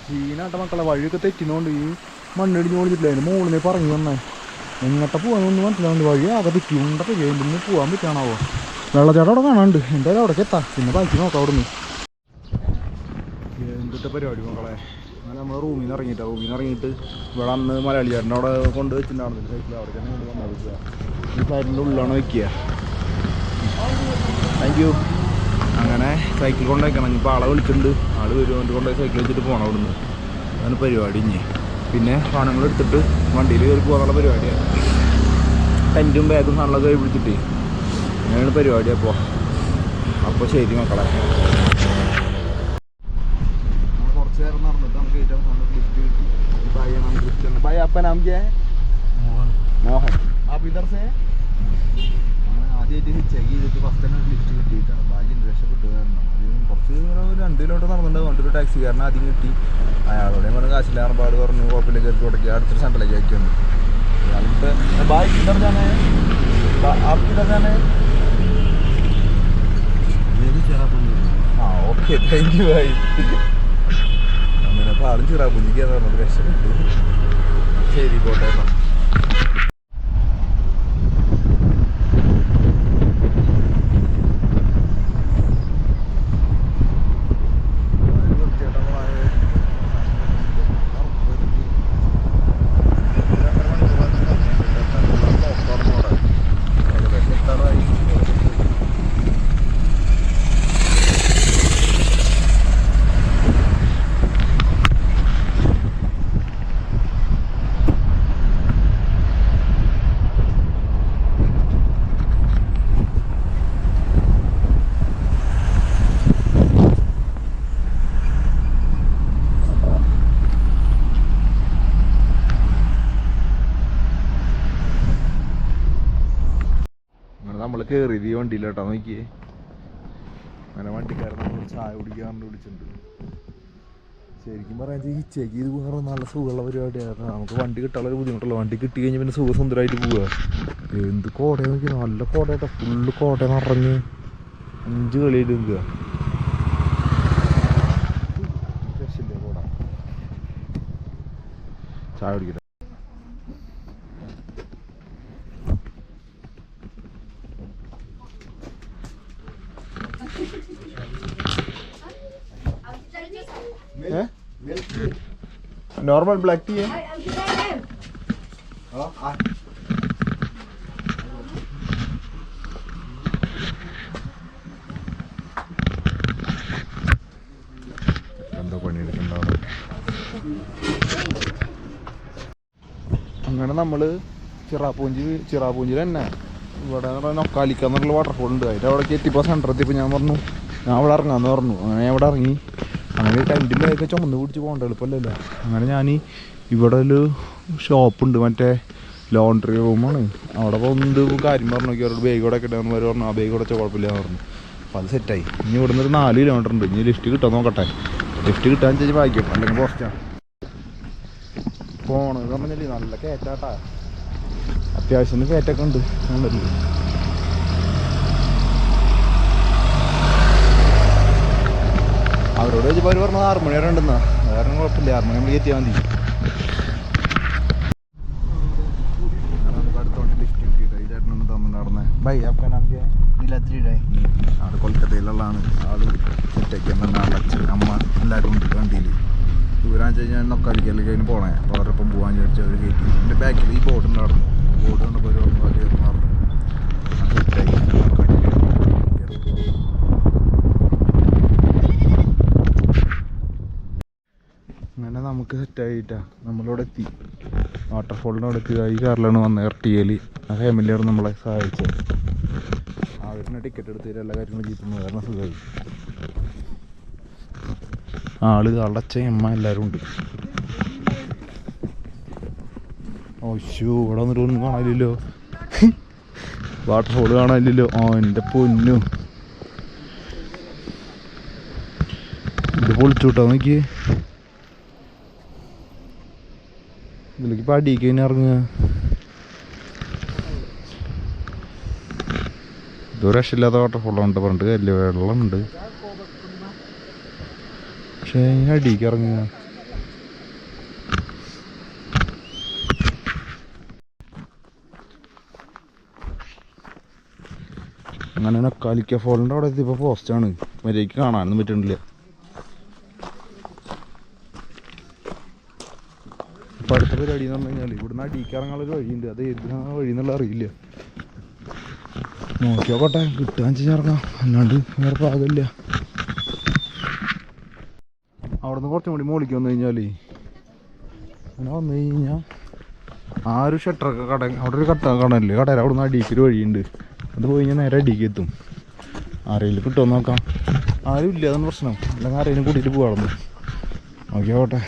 സീനാട്ട മക്കളെ വഴിയൊക്കെ തെറ്റിനോണ്ട് ഈ മണ്ണിടിഞ്ഞ് ഓടിച്ചിട്ടില്ല അതിന് മുകളിൽ പറഞ്ഞു വന്നേ എങ്ങോട്ട് പോകാനൊന്നും മനസ്സിലാവുന്നുണ്ട് വഴി ആകെ തെറ്റി ഉണ്ടൊക്കെ ചെയ്യുമ്പോൾ പോകാൻ പറ്റാണാവോ വെള്ളച്ചാട്ടം അവിടെ കാണാനുണ്ട് എന്തായാലും അവിടേക്ക് എത്താം പിന്നെ ബാക്കി നോക്കാം അവിടെ നിന്ന് എന്തിട്ട് പരിപാടി മക്കളെ അങ്ങനെ നമ്മൾ റൂമിൽ നിന്ന് ഇറങ്ങിയിട്ട് ഇവിടെ അന്ന് മലയാളിക്കാരൻ്റെ അവിടെ കൊണ്ട് വെച്ചിട്ടുണ്ടായിരുന്നില്ല സൈക്കിൾ അവിടെ തന്നെ കൊണ്ട് വന്നത് ഈ സൈഡിൻ്റെ ഉള്ളിലാണ് വയ്ക്കുക താങ്ക് യു അങ്ങനെ സൈക്കിൾ കൊണ്ട് വയ്ക്കണം ഇപ്പോൾ ആളെ വിളിച്ചിട്ടുണ്ട് ആൾ വരുമ്പോൾ കൊണ്ട് സൈക്കിൾ വെച്ചിട്ട് പോകണം അവിടെ നിന്ന് അതാണ് പരിപാടി ഇനി പിന്നെ സാധനങ്ങൾ എടുത്തിട്ട് വണ്ടിയിൽ കയറി പോകാനുള്ള പരിപാടിയാണ് ടെൻറ്റും ബാഗും സാധനങ്ങളൊക്കെ കൈ പിടിച്ചിട്ട് അങ്ങനെയാണ് പരിപാടി അപ്പോൾ ശരി മക്കളെ കുറച്ച് നേരം നടന്നിട്ട് നമുക്ക് ഏറ്റവും നല്ല ലിഫ്റ്റ് കിട്ടി ഭായിയാണ് ലിഫ്റ്റ് ഭായി അപ്പം നാം കേ മോഹൻ आप इधर से ആദ്യമായിട്ട് ചെക്ക് ചെയ്തിട്ട് ഫസ്റ്റ് തന്നെ ലിഫ്റ്റ് കിട്ടിയിട്ടാണ് ഭാഗ്യം രക്ഷപ്പെട്ടു കാരണം കുറച്ച് ഒരു 2 കിലോമീറ്റർ നടന്നിട്ടുണ്ട് കൊണ്ടൊരു ടാക്സിക്കാരനെ ആദ്യം കിട്ടി അയാളോടെ പറഞ്ഞ കാശില്ലാറുമ്പോൾ ആൾ പറഞ്ഞു കുഴപ്പമില്ല കയറി തുടക്കി അടുത്തൊരു സെൻട്രലേക്ക് ആക്കി വന്നു ഭായ് ഇधर जाना है आप किधर जाना है हाँ ओके थैंक यू भाई അങ്ങനെ അപ്പോൾ ആളും ചിറാപുഞ്ചിക്കാന്ന് പറഞ്ഞത് രക്ഷപ്പെട്ടു ശരി പോട്ടെ നമ്മൾ കയറിയത് ഈ വണ്ടിയിലോട്ടാ നോക്കിയേ അങ്ങനെ വണ്ടിക്കാരൻ നമ്മൾ ചായ കുടിക്കാറുണ്ട് വിളിച്ചിട്ടുണ്ട് ശരിക്കും പറയാൻ ഹിച്ചേക്ക് ഇത് പോകാറ് നല്ല സുഖമുള്ള പരിപാടിയായിരുന്നു നമുക്ക് വണ്ടി കിട്ടാനുള്ള ബുദ്ധിമുട്ടുള്ള വണ്ടി കിട്ടി കഴിഞ്ഞാൽ പിന്നെ സുഖസുന്ദരമായിട്ട് പോവുക എന്ത് കോട നോക്കി നല്ല കോടയാട്ടോ ഫുള്ള് കോട നിറഞ്ഞ് 5 കളിയിട്ട് നിൽക്കുക രക്ഷയില്ലേ കോട ചായ കുടിക്കട്ടെ नॉर्मल ब्लैक टी है എന്തോ പണിയെടുക്കണ്ടാവും അങ്ങനെ നമ്മൾ ചിറാപൂഞ്ചിൽ തന്നെ ഇവിടെ നൊക്കാലിക്ക എന്നുള്ള വാട്ടർഫോൾ ഉണ്ട് അതിൻ്റെ അവിടേക്ക് എത്തിയപ്പോൾ സെൻറ്റർ എത്തിയപ്പോൾ ഞാൻ പറഞ്ഞു ഞാൻ അവിടെ ഇറങ്ങാമെന്ന് പറഞ്ഞു അങ്ങനെ ഞാൻ ഇവിടെ ഇറങ്ങി അങ്ങനെ ടെൻറ്റിൻ്റെയൊക്കെ ചുമന്ന് പിടിച്ച് പോകേണ്ട എളുപ്പമല്ലല്ലോ അങ്ങനെ ഞാൻ ഇവിടെ ഒരു ഷോപ്പുണ്ട് മറ്റേ ലോണ്ടറി റൂമാണ് അവിടെ പോകുന്നത് കാര്യം പറഞ്ഞു നോക്കി അവരോട് ബേഗ് കൂടെ ഒക്കെ ഇടാന്ന് പറഞ്ഞു ആ ബേഗ് കൂടെ കുഴപ്പമില്ലാന്ന് പറഞ്ഞു അപ്പോൾ അത് സെറ്റായി ഇനി ഇവിടെ നിന്ന് ഒരു 4 കിലോമീറ്റർ ഉണ്ട് ഇനി ലിഫ്റ്റ് കിട്ടാൻ നോക്കട്ടെ ലിഫ്റ്റ് കിട്ടാൻ വെച്ചാൽ വായിക്കും അല്ലെങ്കിൽ പോസ്റ്റാണ് പോണത് പറഞ്ഞാൽ നല്ല കയറ്റാട്ടാ അത്യാവശ്യം കയറ്റൊക്കെ ഉണ്ട് ഉണ്ടല്ലോ അവരോട് ചോദിച്ചപ്പോൾ അവർ പറഞ്ഞത് 6 മണി വരെ ഉണ്ടെന്നാ വേറെ കുഴപ്പമില്ല 6 മണി നമ്മൾ എത്തിയാൽ മതി അടുത്തോണ്ട് ലിഫ്റ്റ് കിട്ടിയിട്ട് ഈ ചേട്ടനൊന്ന് തമ്മിൽ നടന്നേ ബൈ ആപ്കാ നാം ക്യാ നീലാദ്രി ഡേ ആൾ കൊൽക്കത്തയിലുള്ളതാണ് ആൾ സെറ്റാക്കി അച്ഛൻ അമ്മ എല്ലാവരും ഉണ്ട് വണ്ടിയിൽ ദൂരാന്ന് വെച്ച് കഴിഞ്ഞാൽ നൊക്കാലിക്കലേക്ക് അതിന് പോണേ അപ്പോൾ അവരുടെ ഒപ്പം പോകാൻ ചോദിച്ചാൽ അവർ കയറ്റി എൻ്റെ ബാക്കിൽ ഈ ബോർഡ് ഉണ്ടായിരുന്നു ബോർഡ് കണ്ടപ്പോൾ ഒരു മാറുന്നു സെറ്റായി അങ്ങനെ നമുക്ക് സെറ്റായിട്ടാ നമ്മളിവിടെ എത്തി വാട്ടർഫോളിൻ്റെ അവിടെ എത്തി ഈ കാറിലാണ് വന്നത് എർട്ടിയയിൽ ആ ഫാമിലിയാണ് നമ്മളെ സഹായിച്ചത് അവരിനെ ടിക്കറ്റ് എടുത്ത് എല്ലാ കാര്യങ്ങളും ജീപ്പുന്നു കാരണം സുഖമായി ആളുടെ അച്ഛൻ അമ്മ എല്ലാവരും ഉണ്ട് ഓശോ ഇവിടെ വന്നിട്ട് ഒന്നും കാണാനില്ലല്ലോ വാട്ടർഫോൾ കാണാനില്ലല്ലോ എൻ്റെ പൊന്നു ഇത് പൊളിച്ചു വിട്ടോ നോക്കിയേ ഇതിലേക്ക് ഇപ്പോൾ അടിക്ക് തന്നെ ഇറങ്ങുക ഇതൊരു രക്ഷയില്ലാത്ത വാട്ടർഫോളുണ്ട് പറഞ്ഞിട്ട് കാര്യമില്ല വെള്ളമുണ്ട് പക്ഷേ അടിക്ക് ഇറങ്ങുക അങ്ങനെ നൊക്കാലിക്ക ഫോളിൻ്റെ അവിടെ എത്തിയപ്പോൾ പോസ്റ്റാണ്, മര്യാദയ്ക്ക് കാണാനൊന്നും പറ്റുന്നില്ല. ഇപ്പം അടുത്ത പരിപാടി എന്ന് പറഞ്ഞു കഴിഞ്ഞാൽ ഇവിടുന്ന് അടിക്ക് ഇറങ്ങാനുള്ളൊരു വഴിയുണ്ട്, അത് ഏത് വഴി എന്നുള്ള അറിയില്ല. നോക്കിയോട്ടെ, കിട്ടുകയെന്ന് വെച്ചാൽ ഇറങ്ങാം, അല്ലാണ്ട് വേറെ പാകമില്ല. അവിടെ നിന്ന് കുറച്ചും കൂടി മുകളിലേക്ക് വന്നു കഴിഞ്ഞാൽ അങ്ങനെ വന്നു കഴിഞ്ഞാൽ ആ ഒരു ഷട്ടറൊക്കെ കട, അവിടെ ഒരു കടയില്ലേ, കടയിൽ അവിടെ നിന്ന് അടിക്കൊരു വഴിയുണ്ട്, അത് പോയി കഴിഞ്ഞാൽ നേരെ അടിക്ക് എത്തും. ആരെങ്കിലും കിട്ടുമെന്ന് നോക്കാം. ആരും ഇല്ല, അതാണ് പ്രശ്നം. അല്ലെങ്കിൽ ആരെങ്കിലും കൂട്ടിയിട്ട് പോകാറുണ്ട്. നോക്കിയോട്ടെ.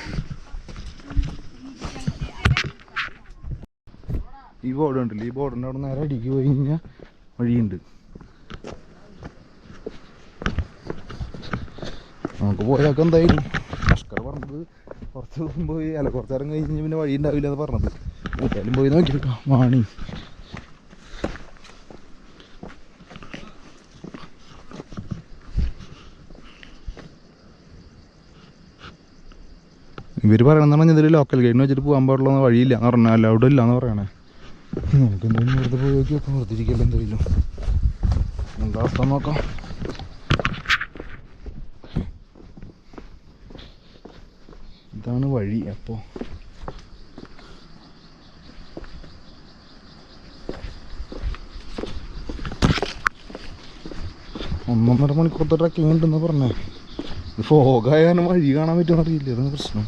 ഈ ബോർഡ് ഉണ്ടല്ലോ, ഈ ബോർഡിൻ്റെ അവിടെ നേരെ അടിക്ക് പോയി കഴിഞ്ഞാൽ വഴിയുണ്ട്. നമുക്ക് പോയാൽ എന്തായാലും ലഷ്കർ പറഞ്ഞത് കുറച്ച് ദിവസം പോയി, അല്ല കുറച്ച് നേരം കഴിഞ്ഞ് പിന്നെ വഴി ഉണ്ടാവില്ല എന്ന് പറഞ്ഞത്. എന്തായാലും പോയി നോക്കിയെടുക്കാം. വാണി ഇവർ പറയണമെന്ന് പറഞ്ഞാൽ ഇതിൽ ലോക്കൽ ഗൈഡിന് വെച്ചിട്ട് പോകാൻ പാടുള്ള വഴിയില്ല എന്ന് പറഞ്ഞാൽ അലൗഡ് ഇല്ല എന്ന് പറയണേ. നമുക്ക് എന്തായാലും വെറുതെ പോയി നോക്കി നോക്കാം, വെറുതെ ഇരിക്കല്ലോ എന്തായാലും. എന്താ അവസ്ഥ നോക്കാം. ഇതാണ് വഴി. അപ്പോൾ 1.5 മണിക്കൂറത്തെ ട്രക്കിങ് ഉണ്ടെന്ന് പറഞ്ഞേ. ഫോഗായാലും വഴി കാണാൻ പറ്റുമെന്ന് അറിയില്ല, അതാണ് പ്രശ്നം.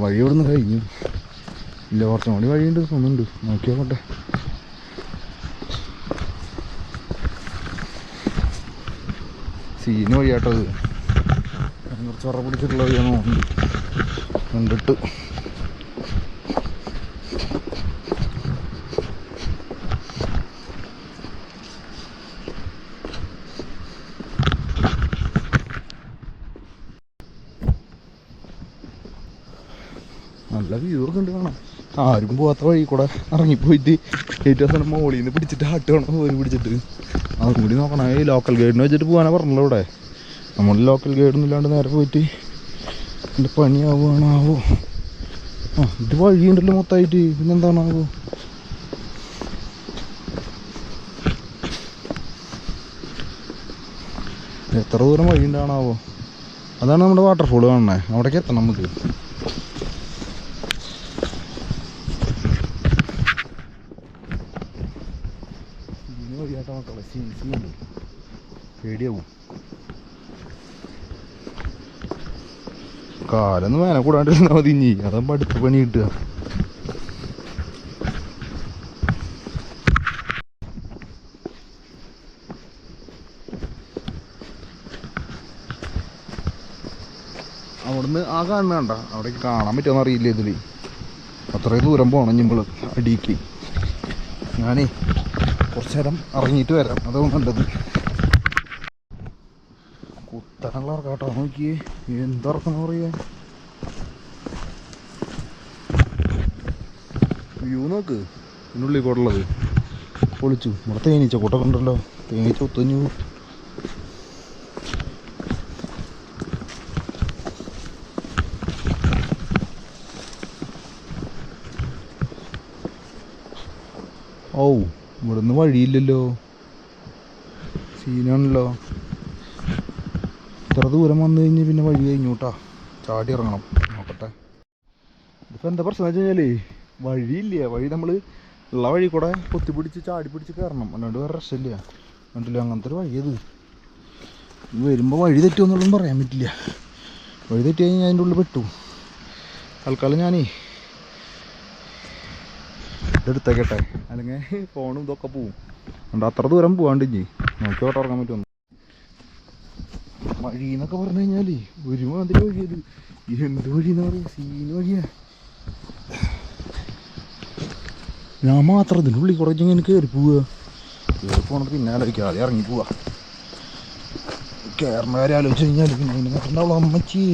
വഴി ഇവിടെ നിന്ന് കഴിഞ്ഞു. ഇല്ല, കുറച്ചും കൂടി വഴിയുണ്ട് തോന്നുന്നുണ്ട്, നോക്കിയോട്ടെ. സീന് വഴിയാട്ടത്, കുറച്ച് ഉറ പിടിച്ചിട്ടുള്ള വഴിയാണോ കണ്ടിട്ട്. നല്ല വ്യൂ ഒക്കെ ഉണ്ട് കാണാം. ആരും പോകാത്ത വഴി കൂടെ ഇറങ്ങിപ്പോയിട്ട് ഏറ്റവും അവസാനം മോളിൽ നിന്ന് പിടിച്ചിട്ട് ഹട്ട് വേണം പോയി പിടിച്ചിട്ട്. അതും കൂടി നോക്കണം. ഈ ലോക്കൽ ഗൈഡിനെ വെച്ചിട്ട് പോകാനാണ് പറഞ്ഞല്ലോ ഇവിടെ. നമ്മൾ ലോക്കൽ ഗൈഡൊന്നും ഇല്ലാണ്ട് നേരെ പോയിട്ട് എൻ്റെ പണിയാവുകയാണാവോ. ഇത് വഴിയുണ്ടല്ലോ മൊത്തമായിട്ട്, പിന്നെന്താണാവോ. എത്ര ദൂരം വഴി ഉണ്ടാവണാവോ. അതാണ് നമ്മുടെ വാട്ടർഫോൾ കാണണേ, അവിടേക്ക് എത്തണം നമുക്ക്. വഴിയാട്ട മക്കളെ, സീനുണ്ട്, പേടിയാവും. കാലൊന്നും വേന കൂടാണ്ടിരുന്നാൽ മതി ഇനി, അതാകുമ്പോൾ അടുത്ത പണി കിട്ടുക. അവിടുന്ന് ആ കാണുന്ന കണ്ട, അവിടേക്ക് കാണാൻ പറ്റുമെന്ന് അറിയില്ല. ഇതിൽ അത്രയും ദൂരം പോകണം നമ്മൾ അടിക്ക്. ഞാനേ കുറച്ച് നേരം ഇറങ്ങിയിട്ട് വരാം, അതാണ് നല്ലത്. കുത്തനുള്ള ഇറക്കാട്ടോ, നോക്കിയേ എന്തിറക്കണം പറയാ. വ്യൂ നോക്ക്, ഇതിനുള്ളിൽ കൂടെ പൊളിച്ചു. ഇവിടെ തേനീച്ച കൂട്ടൊക്കെ ഉണ്ടല്ലോ, തേനീച്ച ഒത്തഞ്ഞു. ഓ, ഇവിടുന്ന് വഴിയില്ലല്ലോ, സീനാണല്ലോ. ഇത്ര ദൂരം വന്നു കഴിഞ്ഞ് പിന്നെ വഴി കഴിഞ്ഞൂട്ടാ, ചാടി ഇറങ്ങണം. നോക്കട്ടെ, ഇതിപ്പോൾ എന്താ പ്രശ്നം വെച്ച് കഴിഞ്ഞാൽ വഴിയില്ല. വഴി നമ്മൾ ഉള്ള വഴി കൂടെ പൊത്തിപ്പിടിച്ച് ചാടി പിടിച്ച് കയറണം, അല്ലാണ്ട് വേറെ രക്ഷമില്ല. കണ്ടില്ല, അങ്ങനത്തെ ഒരു വഴിയത്. വരുമ്പോൾ വഴി തെറ്റുമെന്നുള്ളതും പറയാൻ പറ്റില്ല. വഴി തെറ്റി കഴിഞ്ഞാൽ അതിൻ്റെ ഉള്ളിൽ പെട്ടു. തൽക്കാലം ഞാനേ ഇതെടുത്തേക്കട്ടെ, അല്ലെങ്കിൽ ഫോണും ഇതൊക്കെ പോവും. അതുകൊണ്ട് അത്ര ദൂരം പോകാണ്ട് ഇനി നോക്കിയോട്ട് ഇറങ്ങാൻ പറ്റുമെന്ന്. വഴി എന്നൊക്കെ പറഞ്ഞു കഴിഞ്ഞാൽ ഒരുമാതിരി വഴിയത്. എന്ത് വഴിയെന്ന് പറയുക, സീന് വഴിയാ. ഞാൻ മാത്രം ഇതിൻ്റെ ഉള്ളിൽ കുറച്ച് ഇങ്ങനെ കയറി പോവുക. കയറി പോകണത് പിന്നെ ആലോചിക്കുക, ആദ്യം ഇറങ്ങി പോവാ. കയറുന്ന കാര്യം ആലോചിച്ച് കഴിഞ്ഞാൽ പിന്നെ അതിന് കണ്ടുള്ള അമ്മച്ചി.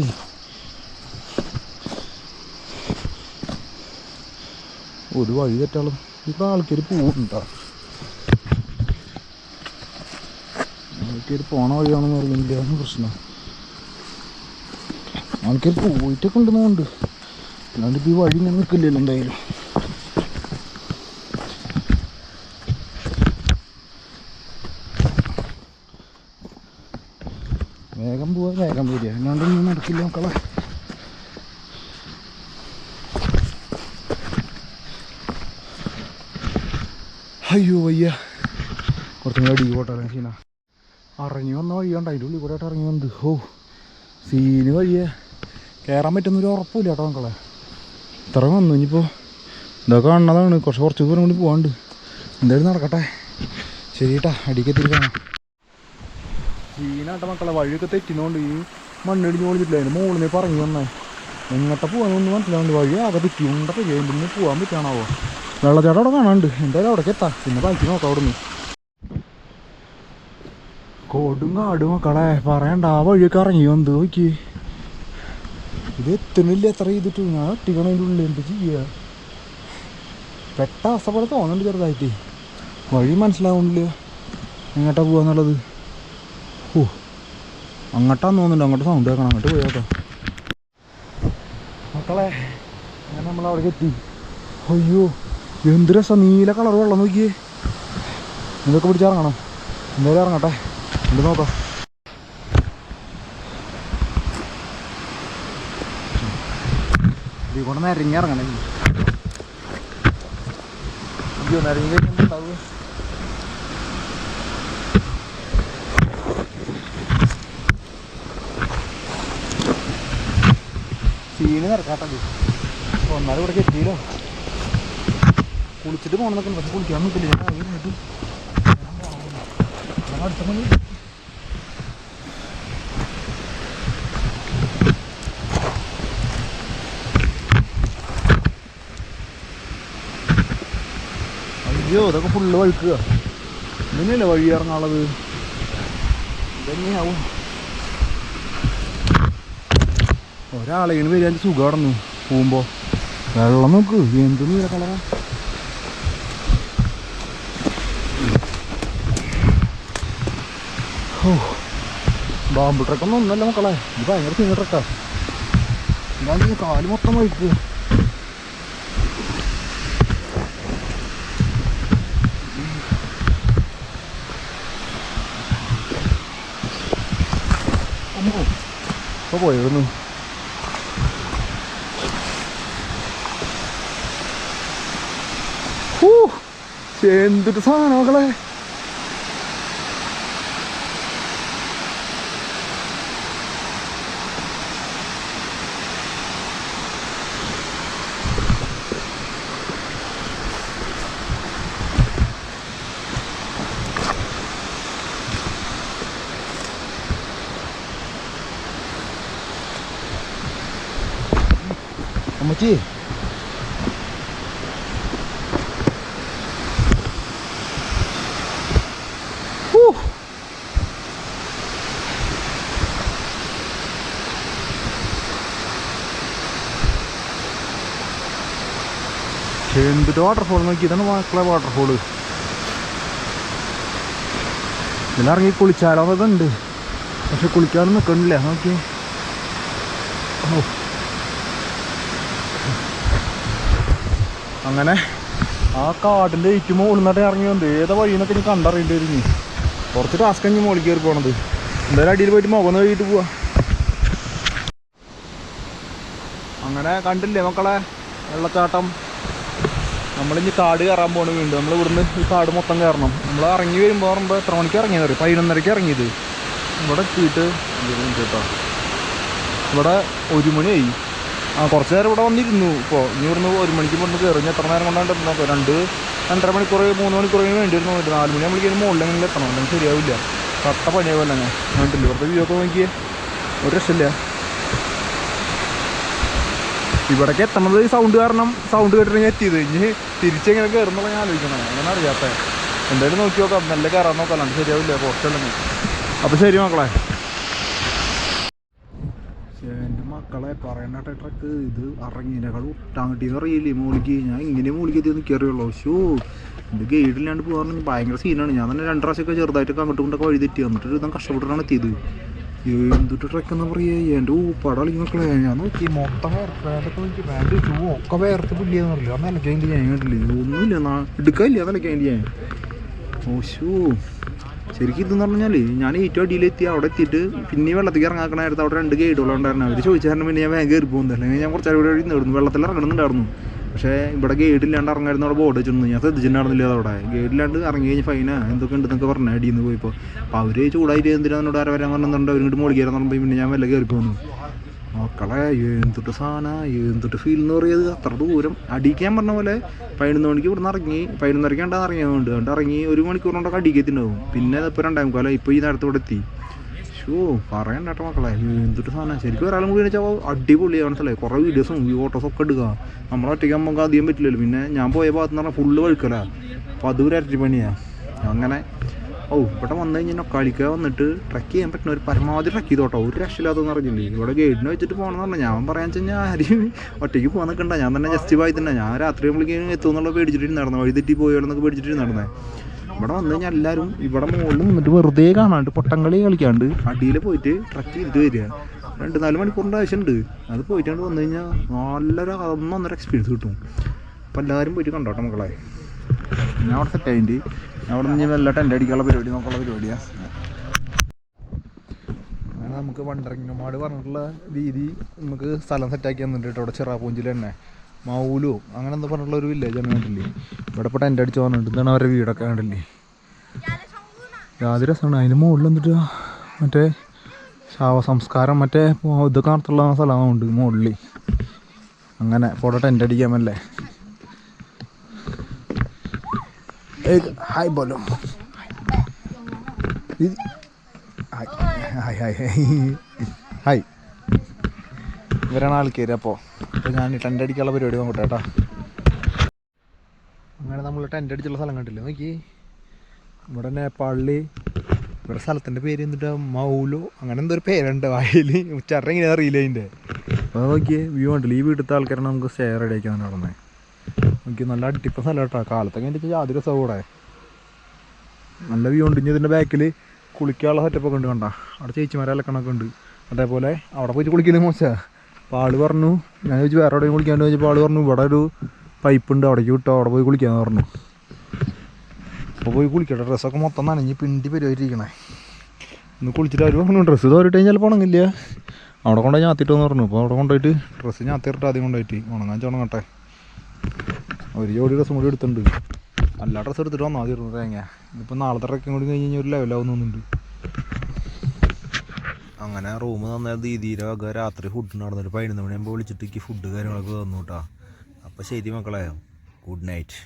ഒരു വഴി തെറ്റാളും ഇപ്പം ആൾക്കാർ പോകുന്നുണ്ടോ. ആൾക്കാർ പോണ വഴിയാണെന്ന് പറയുന്നില്ല, പ്രശ്നം. ആൾക്കാർ പോയിട്ടൊക്കെ ഉണ്ടെന്നുണ്ട്. അല്ലാണ്ട് ഈ വഴി ഇങ്ങനെ നിൽക്കില്ലല്ലോ എന്തായാലും. വേഗം പോവാ വേഗം വരിക, അല്ലാണ്ടൊന്നും നടക്കില്ല മക്കളെ. അയ്യോ വയ്യ, കുറച്ചും കൂടെ അടി പോട്ടെ ക്ഷീണ. ഇറങ്ങി വന്ന വഴിയുണ്ട്, അതിൻ്റെ ഉള്ളിൽ കൂടെ ഇറങ്ങി വന്നത്. ഓ സീന് വഴിയേ, കയറാൻ പറ്റുന്നൊരു ഉറപ്പില്ല കേട്ടോ മക്കളെ. ഇത്ര വന്നു, ഇനിയിപ്പോൾ ഇതൊക്കെ കാണുന്നതാണ്. കുറച്ച് ദൂരം കൂടി പോകാണ്ട്. എന്തായാലും നടക്കട്ടെ. ശരി കേട്ടാ, അടിക്കെത്തിരി കാണാം. സീനാട്ട മക്കളെ, വഴിയൊക്കെ തെറ്റിനോണ്ട് ഈ മണ്ണിടിഞ്ഞ് ഓടിച്ചിട്ടില്ല. അതിന് മുകളിൽ പറഞ്ഞു വന്നേ എങ്ങോട്ട് പോകാനൊന്നും മനസ്സിലാവുണ്ട്. വഴി ആകെ തെറ്റി ഉണ്ടൊക്കെ ചെയ്യുമ്പോൾ പോകാൻ പറ്റാണാവോ. വെള്ളച്ചാട്ടം അവിടെ കാണാണ്ട്. എന്തായാലും അവിടേക്ക് എത്താം, പിന്നെ ബാക്കി നോക്കാം. അവിടെ നിന്ന് കൊടും കാട് മക്കളെ, പറയണ്ട. ആ വഴിയൊക്കെ ഇറങ്ങി വന്നത് നോക്കി. ഇത് എത്തണില്ല എത്ര ചെയ്തിട്ട്. ഞാൻ ഒട്ടിക്കണതിൻ്റെ ഉള്ളിൽ എന്ത് ചെയ്യുക? പെട്ട അവസ്ഥ പോലെ തോന്നുന്നുണ്ട് ചെറുതായിട്ട്. വഴി മനസ്സിലാവുന്നില്ല എങ്ങോട്ടാ പോവാന്നുള്ളത്. ഓ അങ്ങോട്ടാന്ന് തോന്നുന്നുണ്ട്. അങ്ങോട്ട് സൗണ്ട് കേൾക്കണം. അങ്ങോട്ട് പോയോട്ടോ മക്കളെ. അങ്ങനെ നമ്മളവിടേക്ക് എത്തി. അയ്യോ എന്ത് രസം, നീല കളർ വെള്ളം നോക്കിയേ. ഇതൊക്കെ പിടിച്ചിറങ്ങണം. എന്തായാലും ഇറങ്ങട്ടെ, എന്ത് നോക്കാം. ഇതിൽ കൂടെ നിരങ്ങി ഇറങ്ങണേ. അയ്യോ നിരങ്ങി കഴിഞ്ഞിട്ടുണ്ടാവുക. സീന് നിറക്കാട്ടത്. ഒന്നാലും ഇവിടെ എത്തിയില്ലോ. കുളിച്ചിട്ട് പോകണമെന്നൊക്കെ, പക്ഷെ കുളിക്കാൻ നിൽക്കില്ല. അടുത്ത മണി അയ്യോ ഇതൊക്കെ ഫുള്ള് വഴുക്കുക. ഇതന്നെയല്ലേ വഴി ഇറങ്ങാനുള്ളത്. ഇതന്നെയാവും. ഒരാളെയാണ് വരിക സുഖം കടന്നു പോകുമ്പോൾ. വെള്ളം നോക്ക് എന്ത് നീല കളറാ. ഓ ബാമ്പു ട്രക്കൊന്നും ഒന്നല്ല മക്കളെ, ഇത് ഭയങ്കര സീനിയർ ട്രക്കാ. ഇതാണെങ്കിൽ കാല് മൊത്തം വഴിക്കുക. ഇപ്പോൾ പോയിരുന്നു. എന്തൊരു സാധനം മക്കളെ. അമ്മച്ചി എന്തൊരു വാട്ടർഫോൾ നോക്കി. ഇതാണ് മക്കളെ വാട്ടർഫോള്. ഇതിലിറങ്ങി കുളിച്ചാലോ എന്നൊക്കെ ഉണ്ട്, പക്ഷെ കുളിക്കാനൊന്നും നിൽക്കണില്ല നോക്കി. ഓ അങ്ങനെ ആ കാടിൻ്റെ ഏറ്റവും മുകളിൽ നിന്നിട്ട് ഇറങ്ങി വന്നത്. ഏതാ വഴിയെന്നൊക്കെ എനിക്ക് കണ്ടറിയേണ്ടി വരും. കുറച്ച് ടാസ്ക് കഴിഞ്ഞ് മുകളിൽ കയറി പോകണത്. എന്തായാലും അടിയിൽ പോയിട്ട് മുഖം കഴുകിയിട്ട് പോവാ. അങ്ങനെ കണ്ടില്ലേ മക്കളെ വെള്ളച്ചാട്ടം. നമ്മളിനി കാട് കയറാൻ പോകണ വീണ്ടും. നമ്മൾ ഇവിടുന്ന് ഈ കാട് മൊത്തം കയറണം. നമ്മൾ ഇറങ്ങി വരുമ്പോൾ എത്ര മണിക്ക് ഇറങ്ങിയത് അറിയാം? 11:30 ഇറങ്ങിയത്. ഇവിടെ എത്തിയിട്ട് കേട്ടോ ഇവിടെ 1 മണിയായി. കുറച്ച് നേരം ഇവിടെ വന്നിരുന്നു. ഇപ്പോൾ ഇനി ഇവിടുന്ന് 1 മണിക്ക് ഇവിടുന്ന് കയറി. എത്ര നേരം കൊണ്ടാണ്ട് നോക്കാം. 2-2.5 മണിക്കൂർ 3 മണിക്കൂറിന് വേണ്ടി വരുന്നു. 4 മണി നമ്മൾക്ക് മുകളിലെങ്കിലും എത്തണം, അല്ലെങ്കിൽ ശരിയാവില്ല. കട്ട പണിയാവില്ല. അങ്ങനെ കണ്ടില്ല ഇവിടുത്തെ വ്യൂ ഒക്കെ നോക്കിയേ, ഒരു രക്ഷയില്ല. ഇവിടേക്ക് എത്തണത് ഈ സൗണ്ട് കാരണം. സൗണ്ട് കേട്ടിട്ട് എത്തിയത്. ഇനി തിരിച്ചെങ്ങനെ കയറുന്നുള്ള ഞാൻ ആലോചിക്കണം. അങ്ങനെ അറിയാത്ത എന്തായാലും നോക്കി നോക്കാം. നല്ല കയറാൻ നോക്കാം, അല്ലാണ്ട് ശരിയാവില്ല. കുറച്ചല്ലെങ്കിൽ. അപ്പോൾ ശരി മക്കളെ. എൻ്റെ മക്കളെ പറയണ്ട ട്രക്ക് ഇത് ഇറങ്ങിയതിനേക്കാൾ ഒട്ടാങ്ങട്ടിന്ന് അറിയില്ലേ മോളിക്ക്. ഞാൻ ഇങ്ങനെ മോളിക്ക് എത്തിയെന്ന് കയറിയുള്ളൂ. ഷോ ഇത് ഗൈഡില്ലാണ്ട് പോകാറുണ്ടെങ്കിൽ ഭയങ്കര സീനാണ്. ഞാൻ തന്നെ 2 പ്രാവശ്യമൊക്കെ ചെറുതായിട്ടൊക്കെ അങ്ങോട്ടും കൊണ്ടൊക്കെ വഴി തെറ്റി. എന്നിട്ട് ഇതും കഷ്ടപ്പെട്ടിട്ടാണ് എത്തിയത്. എന്തിട്ട് ട്രക്കെന്ന് പറയാ എൻ്റെ ഊപ്പാട് കളിക്കും മക്കളെ. ഞാൻ നോക്കി മൊത്തം വേർപ്പൊക്കെ നോക്കി പാൻറ് ഷൂ ഒക്കെ വേർത്ത് പുള്ളിയെന്ന് പറഞ്ഞില്ല. അത് നിലയ്ക്കേണ്ടി ഞാൻ കണ്ടില്ല, ഒന്നുമില്ല എടുക്കാനില്ല നിലയ്ക്കേണ്ടി ഞാൻ. ഓ ഷൂ ശരിക്കും ഇതെന്ന് പറഞ്ഞാൽ ഞാൻ ഏറ്റവും അടിയിലെത്തി. അവിടെ എത്തിയിട്ട് പിന്നെ വെള്ളത്തിൽ ഇറങ്ങാക്കണായിരുന്നു. അവിടെ 2 ഗൈഡുകളുണ്ടായിരുന്നു. അവർ ചോദിച്ചായിരുന്നു പിന്നെ ഞാൻ വേഗം കയറി പോകുന്നില്ല, അല്ലെങ്കിൽ ഞാൻ കുറച്ചാൽ കൂടെ ഇരുന്നായിരുന്നു. വെള്ളത്തിൽ ഇറങ്ങണമെന്നുണ്ടായിരുന്നു. പക്ഷേ ഇവിടെ ഗൈഡില്ലാണ്ട് ഇറങ്ങായിരുന്നു. അവിടെ ബോർഡ് വെച്ചിരുന്നു. ഞാൻ ശ്രദ്ധിച്ചിട്ടുണ്ടായിരുന്നില്ല. അതവിടെ ഗൈഡില്ലാണ്ട് ഇറങ്ങി കഴിഞ്ഞ് ഫൈനാ എന്തൊക്കെ ഉണ്ടെന്നൊക്കെ പറഞ്ഞു അടിയിൽ നിന്ന് പോയപ്പോൾ. അപ്പോൾ അവർ ചൂടായിട്ട് എന്തിനാന്നോട് ആരെ വരാൻ പറഞ്ഞിട്ടുണ്ട്. അവരിങ്ങോട്ട് മോളിൽ കയറാൻ പറയുമ്പോൾ പിന്നെ ഞാൻ വല്ല കയറി പോകുന്നു. മക്കളെ എന്തൊട്ട് സാധനം, എന്തൊട്ട് ഫീൽ എന്ന് പറയുന്നത്. അത്ര ദൂരം അടിക്കാൻ പറഞ്ഞ പോലെ 11 മണിക്ക് ഇവിടുന്ന് ഇറങ്ങി 11:30 കണ്ടാൽ ഇറങ്ങിയതുകൊണ്ട് അതുകൊണ്ട് ഇറങ്ങി 1 മണിക്കൂറിനോടൊക്കെ അടിക്കത്തിണ്ടാവും. പിന്നെ ഇപ്പോൾ 2:45 ഇപ്പോൾ ഈ നേരത്തെ ഇവിടെ എത്തി. ഷോ പറയണ്ട കേട്ടോ മക്കളെ, എന്തൊട്ട് സാധനം. ശരിക്കും ഒരാളും കൂടി വെച്ചാൽ അടിപൊളിയാണ്. മനസ്സിലായി കുറേ വീഡിയോസും ഫോട്ടോസൊക്കെ എടുക്കുക. നമ്മളൊറ്റയ്ക്ക് നമുക്ക് അധികം പറ്റില്ലല്ലോ. പിന്നെ ഞാൻ പോയ ഭാഗത്ത് പറഞ്ഞാൽ ഫുള്ള് വഴുക്കല. അപ്പോൾ അത് ഒരു ഇരട്ടി പണിയാണ്. അങ്ങനെ ഇവിടെ വന്നു കഴിഞ്ഞാൽ കളിക്കാൻ വന്നിട്ട് ട്രക്ക് ചെയ്യാൻ പറ്റുന്ന ഒരു പരമാവധി ട്രക്ക് ചെയ്തോട്ടോ. ഒരു രക്ഷയില്ലാത്തതെന്ന് പറഞ്ഞില്ലേ. ഇവിടെ ഗൈഡിനെ വെച്ചിട്ട് പോകണമെന്ന് പറഞ്ഞാൽ ഞാൻ പറയാൻ വെച്ച് കഴിഞ്ഞാൽ ആരും ഒറ്റയ്ക്ക് പോകാൻ നിൽക്കണ്ട. ഞാൻ തന്നെ ജസ്റ്റ് പോയി തന്നെ. ഞാൻ രാത്രി ആകുമ്പോഴേക്കും എത്തുമെന്നുള്ള പേടിച്ചിട്ടിരുന്നായിരുന്നു. വഴി തെറ്റി പോയാലെന്നൊക്കെ പേടിച്ചിട്ടിരുന്നായിരുന്നേ. ഇവിടെ വന്നു കഴിഞ്ഞാൽ എല്ലാവരും ഇവിടെ മുകളിൽ നിന്നിട്ട് വെറുതെ കാണാണ്ട് പൊട്ടംകളി കളിക്കാണ്ട് അടിയിൽ പോയിട്ട് ട്രക്ക് ചെയ്തിട്ട് വരിക. 2-4 മണിക്കൂറിൻ്റെ ആവശ്യമുണ്ട്. അത് പോയിട്ടാണ്ട് വന്നു കഴിഞ്ഞാൽ നല്ലൊരു 1-1.5 എക്സ്പീരിയൻസ് കിട്ടും. അപ്പോൾ എല്ലാവരും പോയിട്ട് കണ്ടോട്ടെ മക്കളെ. ഞാൻ അവിടെ സെറ്റായിട്ട് അവിടെ നിന്ന് വല്ല ടെൻ്റ് അടിക്കാനുള്ള പരിപാടി നോക്കാനുള്ള പരിപാടിയാണ്. അങ്ങനെ നമുക്ക് വണ്ടറിങ്ങമാട് പറഞ്ഞിട്ടുള്ള രീതി നമുക്ക് സ്ഥലം സെറ്റാക്കി തന്നിട്ട് കേട്ടോ. അവിടെ ചിറാപൂഞ്ചിൽ തന്നെ മൗലു അങ്ങനെ എന്താ പറഞ്ഞിട്ടുള്ള ഒരു വില്ലേജാണ് കണ്ടില്ലേ. ഇവിടെ ഇപ്പോൾ ടെൻ്റ് അടിച്ച് വന്നിട്ട് ഇതാണ് അവരുടെ വീടൊക്കെ കണ്ടില്ലേ. യാതൊരു രസമാണ്. അതിന് മുകളിൽ വന്നിട്ട് മറ്റേ ശവസംസ്കാരം മറ്റേ ഇതൊക്കെ നടത്തുള്ള സ്ഥലമുണ്ട് മുകളിൽ. അങ്ങനെ ഇപ്പോൾ അവിടെ ടെൻ്റ് അടിക്കാമല്ലേ. ഹായ് ബോലോ ഹായ് ഹായ് ഹായ് ഇവരാണ് ആൾക്കാർ. അപ്പോൾ ഞാൻ ടെൻ്റ് അടിക്കാനുള്ള പരിപാടി നോക്കട്ടെ കേട്ടോ. അങ്ങനെ നമ്മൾ ടെൻ്റ് അടിച്ചുള്ള സ്ഥലം കണ്ടില്ലേ നോക്കി. ഇവിടെ നേപ്പാളിൽ ഇവിടെ സ്ഥലത്തിൻ്റെ പേര് എന്നിട്ട് മൗലു അങ്ങനെ എന്തോ ഒരു പേരുണ്ട്. വായിൽ ഉച്ചാരണം ഇങ്ങനെ അറിയില്ല അതിൻ്റെ. അപ്പോൾ നോക്കിയേ വ്യൂ ഉണ്ടല്ലോ. ഈ വീട്ടിലത്തെ ആൾക്കാരാണ് നമുക്ക് സ്റ്റേ റെഡിയാക്കിയാണ് നടന്നത്. നോക്കി നല്ല അടിപ്പ സ്ഥലം കേട്ടോ. കാലത്തൊക്കെ എൻ്റെ യാതൊരു രസവും കൂടെ നല്ല വ്യൂ ഉണ്ട്. ഇനി ഇതിൻ്റെ ബാക്കിൽ കുളിക്കാനുള്ള സെറ്റപ്പൊക്കെ ഉണ്ട് കണ്ട. അവിടെ ചേച്ചിമാരെ അലക്കണമൊക്കെ ഉണ്ട്. അതേപോലെ അവിടെ പോയിട്ട് കുളിക്കുന്നത് മോശമാണ്. അപ്പോൾ ആൾ പറഞ്ഞു, ഞാൻ ചോദിച്ചു വേറെ എവിടെയും കുളിക്കാണ്ട് ചോദിച്ചപ്പോൾ ആൾ പറഞ്ഞു ഇവിടെ ഒരു പൈപ്പ് ഉണ്ട് അവിടേക്ക് വിട്ടോ അവിടെ പോയി കുളിക്കാമെന്ന് പറഞ്ഞു. അപ്പോൾ പോയി കുളിക്കട്ടെ. ഡ്രസ്സൊക്കെ മൊത്തം നനഞ്ഞ് പിണ്ടി പരിപാടിയിരിക്കണേ. ഒന്ന് കുളിച്ചിട്ട് അവർ പറഞ്ഞു ഡ്രസ്സ് തോരിട്ട് കഴിഞ്ഞാൽ ചിലപ്പോൾ ഉണങ്ങില്ല. അവിടെ കൊണ്ടുപോയി ഞാത്തിട്ടോന്ന് പറഞ്ഞു. അപ്പോൾ അവിടെ കൊണ്ടുപോയിട്ട് ഡ്രസ്സ് ഞാത്തിട്ട് ആദ്യം കൊണ്ടുപോയിട്ട് ഉണങ്ങാൻ ഉണങ്ങട്ടെ. ഒരു ജോഡി ഡ്രസ്സും കൂടി എടുത്തിട്ടുണ്ട്. എല്ലാ ഡ്രസ്സ് എടുത്തിട്ട് വന്നാൽ മതി തേങ്ങ. ഇതിപ്പോൾ നാളത്തെ ട്രക്കിങ് കൂടി കഴിഞ്ഞ് കഴിഞ്ഞാൽ ഒരു ലെവലാവുന്നുണ്ട്. അങ്ങനെ റൂം തന്ന ദീദിയുടെ വക രാത്രി ഫുഡ് നടന്നിട്ട് 11 മണിയാകുമ്പോൾ വിളിച്ചിട്ട് ഫുഡ് കാര്യങ്ങളൊക്കെ തന്നു കേട്ടോ. അപ്പോൾ ശരി മക്കളെ, ഗുഡ് നൈറ്റ്.